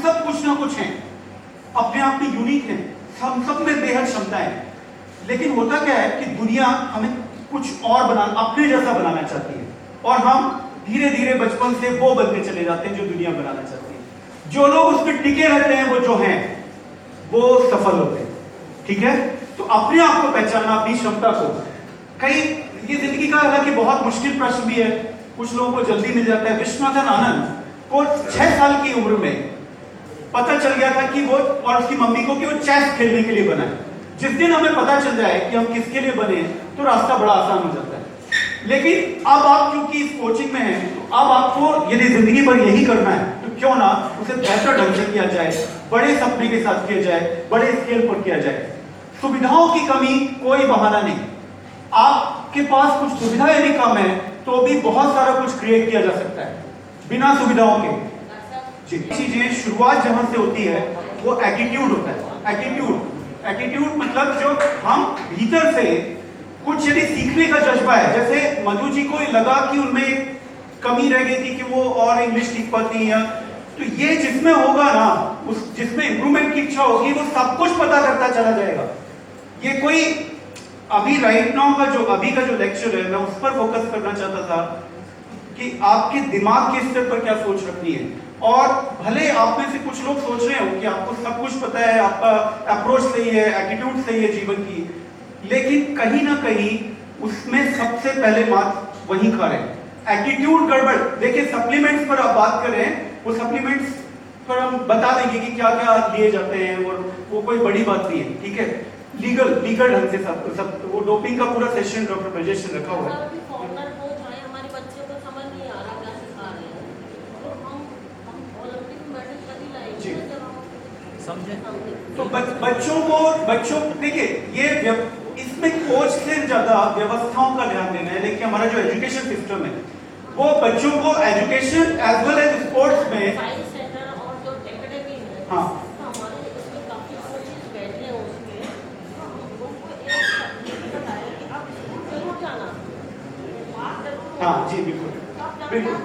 सब कुछ ना कुछ हैं, अपने आप में यूनिक हैं, हम सब में बेहद क्षमताएं हैं। लेकिन होता क्या है कि दुनिया हमें कुछ और अपने जैसा बनाना चाहती है, और हम धीरे धीरे बचपन से वो बनते चले जाते हैं जो दुनिया बनाना चाहती है। जो लोग उस पर टिके रहते हैं, वो जो हैं वो सफल होते हैं। ठीक है, तो अपने आप को पहचानना, अपनी क्षमता को। कई ये जिंदगी का हालांकि बहुत मुश्किल प्रश्न भी है, कुछ लोगों को जल्दी मिल जाता है। विश्वनाथन आनंद को 6 साल की उम्र में पता चल गया था कि वो और उसकी मम्मी को कि वो चेस खेलने के लिए बना है। जिस दिन हमें पता चल जाए कि हम किसके लिए बने तो रास्ता बड़ा आसान हो जाता है। लेकिन अब आप क्योंकि इस कोचिंग में हैं, तो अब आपको यदि जिंदगी भर यही करना है तो क्यों ना उसे बेहतर ढंग से किया जाए, बड़े सपने के साथ किया जाए, बड़े स्केल पर किया जाए। सुविधाओं की कमी कोई बहाना नहीं। आपके पास कुछ सुविधा यदि कम है तो भी बहुत सारा कुछ क्रिएट किया जा सकता है बिना सुविधाओं के। चीजें शुरुआत जहां से होती है वो एटीट्यूड होता है। एटीट्यूड मतलब जो हम भीतर से कुछ यदि सीखने का जज्बा है। जैसे मधु जी को लगा कि उनमें कमी रह गई थी कि वो और इंग्लिश सीख पाती है, तो ये जिसमें होगा ना, उस जिसमें इंप्रूवमेंट की इच्छा होगी, वो सब कुछ पता करता चला जाएगा। ये कोई अभी राइट नाउ का जो लेक्चर है, मैं उस पर फोकस करना चाहता था कि आपके दिमाग के स्तर पर क्या सोच रखनी है। और भले आप में से कुछ लोग सोच रहे हो कि आपको सब कुछ पता है, आपका अप्रोच सही है, एटीट्यूड सही है जीवन की, लेकिन कहीं ना कहीं उसमें सबसे पहले बात वहीं खा रहे हैं, एटीट्यूड गड़बड़। देखिए सप्लीमेंट्स पर आप बात करें, वो सप्लीमेंट्स पर हम बता देंगे कि क्या क्या लिए जाते हैं, और वो कोई बड़ी बात नहीं है। ठीक है, लीगल ढंग से सब वो डोपिंग का पूरा सेशन डॉक्टर ब्रजेश ने रखा हुआ है। हमारे बच्चों को समझ नहीं आ रहा क्या सिखा रहे हैं, तो हम ओलंपिक मेडल कभी लाएंगे जब हम तो बच्चों देखिए इसमें कोच से ज्यादा व्यवस्थाओं का ध्यान देना है। देखिए हमारा जो एजुकेशन सिस्टम है वो बच्चों को education as well as sports में साइंस सेंटर और जो एकेडमी है, हाँ तो हमारे इसमें काफी कोचेस बैठे हैं उसमें, तो हम लोगों को एक बताया कि आप स्कूल जरूर जाना, बात जरूर हाँ जी बिल्कुल आप जाना, बिल्कुल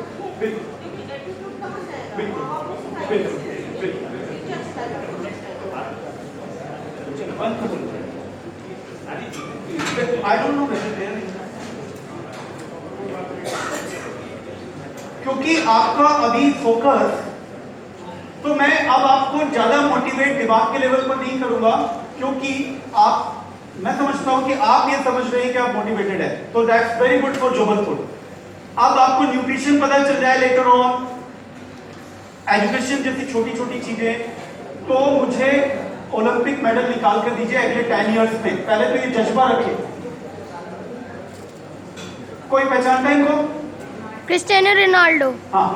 बिल्कुल क्योंकि एटीट्यूड कहाँ से आएगा? बिल्कुल आपने सिखाया बिल्कुल बिल्कुल टीचर सिखाया। I don't know whether they are क्योंकि आपका अभी फोकस, तो मैं अब आपको ज्यादा मोटिवेट दिमाग के लेवल पर नहीं करूंगा, क्योंकि मैं समझता हूं कि आप ये समझ रहे हैं कि आप मोटिवेटेड है, तो दैट्स वेरी गुड फॉर जोबलपुर। अब आपको न्यूट्रिशन पता चल जाए लेटर ऑन, एजुकेशन जैसी छोटी छोटी चीजें, तो मुझे ओलंपिक मेडल निकाल कर दीजिए अगले 10 इयर्स में। पहले तो ये जज्बा रखिए। कोई पहचानता है इनको? Cristiano Ronaldo. हाँ,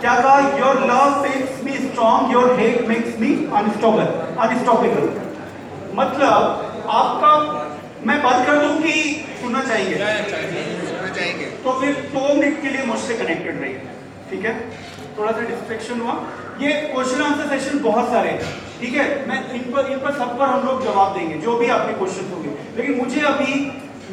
क्या कहा? Your love makes me strong, your hate makes me unstoppable. मतलब आपका, मैं बात कर दूं कि सुनना चाहिए, तो फिर 2 मिनट के लिए मुझसे कनेक्टेड रहिए, ठीक है? थोड़ा सा डिस्ट्रैक्शन हुआ। ये क्वेश्चन आंसर सेशन बहुत सारे हैं, ठीक है? मैं इन पर सब पर हम लोग जवाब देंगे जो भी आपके क्वेश्चन होंगे, लेकिन मुझे अभी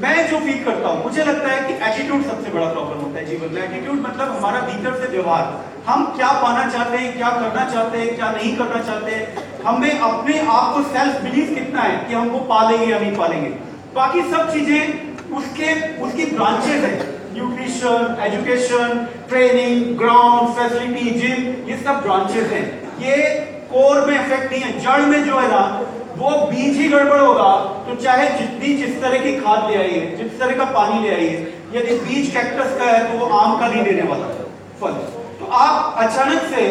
मैं जो फील करता हूं, मुझे लगता है कि एटीट्यूड सबसे बड़ा प्रॉब्लम होता है जीवन में। एटीट्यूड मतलब हमारा भीतर से व्यवहार, हम क्या पाना चाहते हैं, क्या करना चाहते हैं, क्या नहीं करना चाहते हैं, हमें अपने आप को सेल्फ बिलीव कितना है कि हम वो पा लेंगे या नहीं पा लेंगे। बाकी सब चीजें उसकी ब्रांचेस है, nutrition, education, training, ground, facility, gym, ये सब ब्रांचेस हैं। ये कोर में इफेक्ट नहीं है, जड़ में जो है ना, वो बीज ही गड़बड़ होगा तो चाहे जिस तरह की खाद ले आइए, जिस तरह का पानी ले आइए, यदि बीज कैक्टस का है तो वो आम का नहीं देने वाला फल। तो आप अचानक से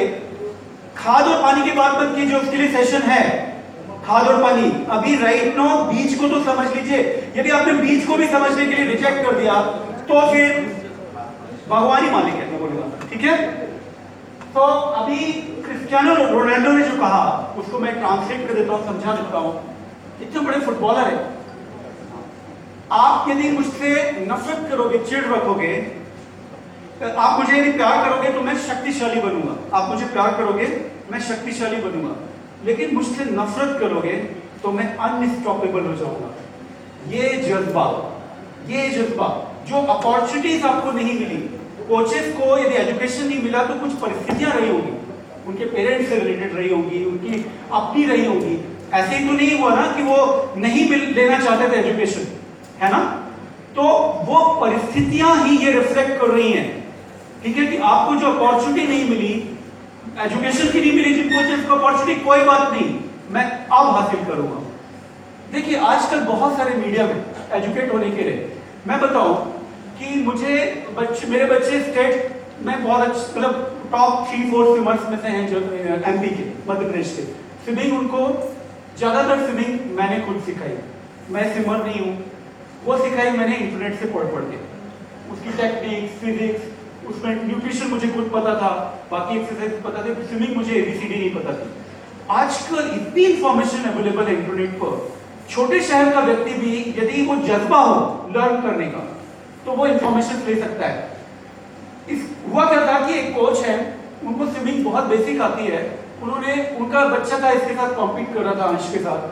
खाद और पानी की बात मत कीजिए, उसके लिए सेशन है खाद और पानी। अभी राइट नो बीज को तो समझ लीजिए। यदि आपने बीज को भी समझने के लिए रिजेक्ट कर दिया तो फिर भगवान ही मालिक है, मैं बोलूंगा, ठीक है? तो अभी क्रिस्टियानो रोनाल्डो ने जो कहा उसको मैं ट्रांसलेट कर देता हूं, समझा देता हूं। इतने बड़े फुटबॉलर है, आप यदि मुझसे नफरत करोगे, चिढ़ रखोगे, आप मुझे यदि प्यार करोगे तो मैं शक्तिशाली बनूंगा, आप मुझे प्यार करोगे मैं शक्तिशाली बनूंगा, लेकिन मुझसे नफरत करोगे तो मैं अनस्टॉपेबल हो जाऊंगा। ये जज्बा जो अपॉर्चुनिटीज आपको नहीं मिली, कोचेस को यदि एजुकेशन नहीं मिला तो कुछ परिस्थितियां रही होगी, उनके पेरेंट्स से रिलेटेड रही होगी, उनकी अपनी रही होगी। ऐसे ही तो नहीं हुआ ना कि वो नहीं लेना चाहते थे एजुकेशन, है ना? तो वो परिस्थितियां ही ये रिफ्लेक्ट कर रही हैं, ठीक है? कि आपको जो अपॉर्चुनिटी नहीं मिली, एजुकेशन की नहीं मिली, जिन कोचेस को अपॉर्चुनिटी, कोई बात नहीं, मैं अब हासिल करूंगा। देखिए आजकल बहुत सारे मीडिया में एजुकेट होने के लिए, मैं बताऊं कि मेरे बच्चे स्टेट में बहुत अच्छे, मतलब टॉप 3-4 स्विमर्स में से हैं, जो एमपी के, मध्य प्रदेश के। स्विमिंग उनको ज्यादातर स्विमिंग मैंने खुद सिखाई, मैं स्विमर नहीं हूँ, वो सिखाई मैंने इंटरनेट से पढ़ के। उसकी टेक्निक्स, फिजिक्स, उसमें न्यूट्रिशन मुझे खुद पता था, बाकी एक्सरसाइज पता थे, स्विमिंग मुझे एबीसीडी नहीं पता थी। आजकल इतनी इंफॉर्मेशन अवेलेबल है इंटरनेट पर, छोटे शहर का व्यक्ति भी यदि वो जज्बा हो लर्न करने का तो वो इंफॉर्मेशन ले सकता है। हुआ क्या था कि एक कोच है, उनको स्विमिंग बहुत बेसिक आती है, उनका बच्चा था इसके साथ कॉम्पीट कर रहा था अंश के साथ,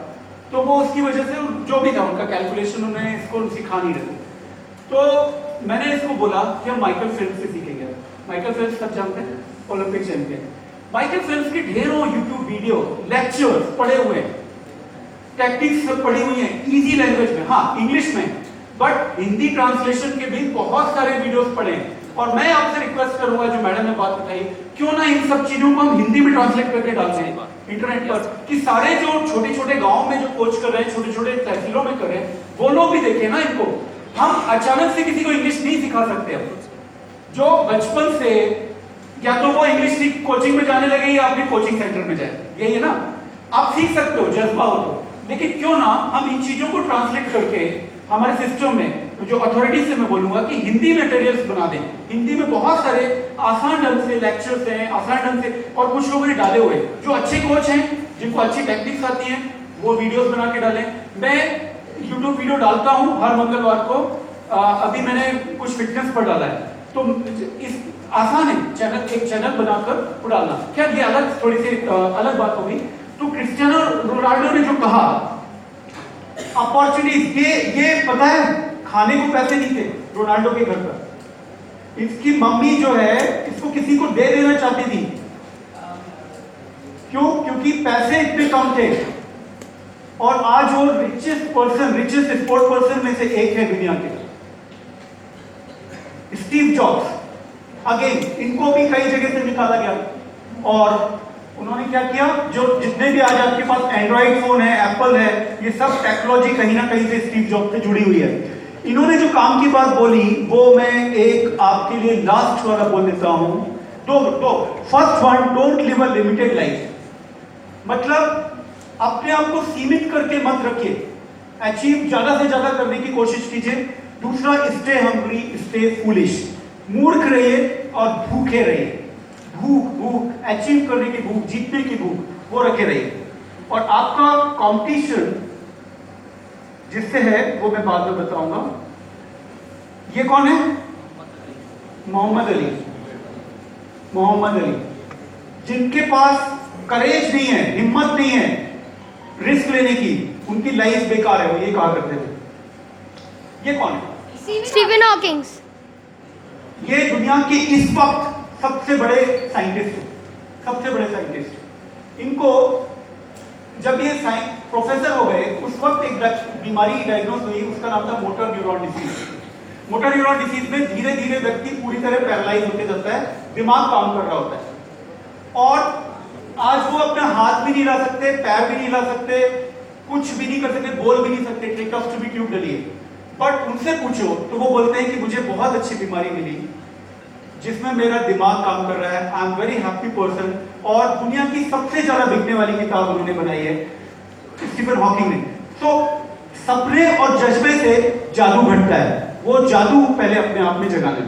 तो वो उसकी वजह से जो भी था उनका कैलकुलेशन उन्हें इसको सिखा नहीं रहे। तो मैंने इसको बोला कि हम माइकल फेल्प्स से सीखेंगे। माइकल फेल्प्स सब जानते हैं, ओलंपिक चैंपियन। माइकल फेल्प्स की ढेरों यूट्यूब वीडियो, लेक्चर्स पढ़े हुए हैं, टेक्निक्स सब पढ़ी हुई हैं, इजी लैंग्वेज में, हाँ इंग्लिश में, बट हिंदी ट्रांसलेशन के भी बहुत सारे वीडियोस पढ़े हैं। और मैं आपसे रिक्वेस्ट करूंगा, जो मैडम ने बात बताई, क्यों ना इन सब चीजों को हम हिंदी में ट्रांसलेट करके डालते हैं इंटरनेट पर, कि सारे जो छोटे छोटे गांव में जो कोच कर रहे हैं, छोटे छोटे तहसीलों में कर रहे हैं, वो लोग भी देखें ना इनको। हम अचानक से किसी को इंग्लिश नहीं सिखा सकते। अब जो बचपन से या तो वो इंग्लिश कोचिंग में जाने लगे या अपने कोचिंग सेंटर में जाए, यही है ना? आप सीख सकते हो, जज्बा हो तो, लेकिन क्यों ना हम इन चीजों को ट्रांसलेट करके हमारे सिस्टम में, जो अथॉरिटी से मैं बोलूंगा कि हिंदी मटेरियल्स बना दें। हिंदी में बहुत सारे आसान ढंग से लेक्चर्स हैं, आसान ढंग से, और कुछ लोगों ने डाले हुए जो अच्छे कोच हैं जिनको अच्छी टेक्निक्स आती हैं वो वीडियोस बना के डालें। मैं यूट्यूब वीडियो डालता हूं हर मंगलवार को। अभी मैंने कुछ फिटनेस पर डाला है, तो इस आसान है चैनल, एक चैनल बनाकर डालना। क्या ये अलग थोड़ी सी अलग बात होगी। तो क्रिस्टियानो रोनाल्डो ने जो कहा अपॉर्चुनिटीज, ये पता है खाने को पैसे नहीं थे रोनाल्डो के घर पर। इसकी मम्मी जो है इसको किसी को दे देना चाहती थी। क्यों? क्योंकि पैसे इतने कम थे। और आज वो रिचेस्ट स्पोर्ट पर्सन में से एक है दुनिया के। स्टीव जॉब्स, अगेन इनको भी कई जगह से निकाला गया और उन्होंने क्या किया, जो जितने भी आज आपके पास एंड्रॉइड फोन है, एप्पल है, ये सब टेक्नोलॉजी कहीं ना कहीं से स्टीव जॉब्स से जुड़ी हुई है। इन्होंने जो काम की बात बोली वो मैं एक आपके लिए लास्ट वाला बोल देता हूं। तो first one, don't live a limited life. मतलब अपने आप को सीमित करके मत रखिए, अचीव ज्यादा से ज्यादा करने की कोशिश कीजिए। दूसरा, स्टे हंग्री, स्टे फूलिश। मूर्ख रहिए और भूखे रहिए। भूख अचीव करने की भूख, जीतने की भूख, वो रखे रहिए। और आपका कंपटीशन जिससे है वो मैं बाद में बताऊंगा। ये कौन है? मोहम्मद अली। मोहम्मद अली, जिनके पास करेज नहीं है, हिम्मत नहीं है रिस्क लेने की, उनकी लाइफ बेकार है, वो ये कहा करते थे। ये कौन है? Stephen Hawkings. ये दुनिया के इस वक्त सबसे बड़े साइंटिस्ट हैं, सबसे बड़े साइंटिस्ट। इनको जब ये प्रोफेसर हो गए उस वक्त एक बीमारी डायग्नोज हुई, उसका नाम था motor neuron disease. Motor neuron disease में धीरे धीरे व्यक्ति पूरी तरह पैरालाइज होते जाता है, दिमाग काम कर रहा होता है और आज वो अपना हाथ भी नहीं ला सकते, पैर भी नहीं ला सकते, कुछ भी नहीं कर सकते, बोल भी नहीं सकते, ट्रेकोस्टोमी ट्यूब डली है। बट उनसे पूछो तो वो बोलते हैं कि मुझे बहुत अच्छी बीमारी मिली जिसमें मेरा दिमाग काम कर रहा है, I am very happy person. और दुनिया की सबसे ज्यादा बिकने वाली किताब उन्होंने बनाई है स्टीफन हॉकिंग ने। तो सपने और जज्बे से जादू घटता है, वो जादू पहले अपने आप में जगा लें।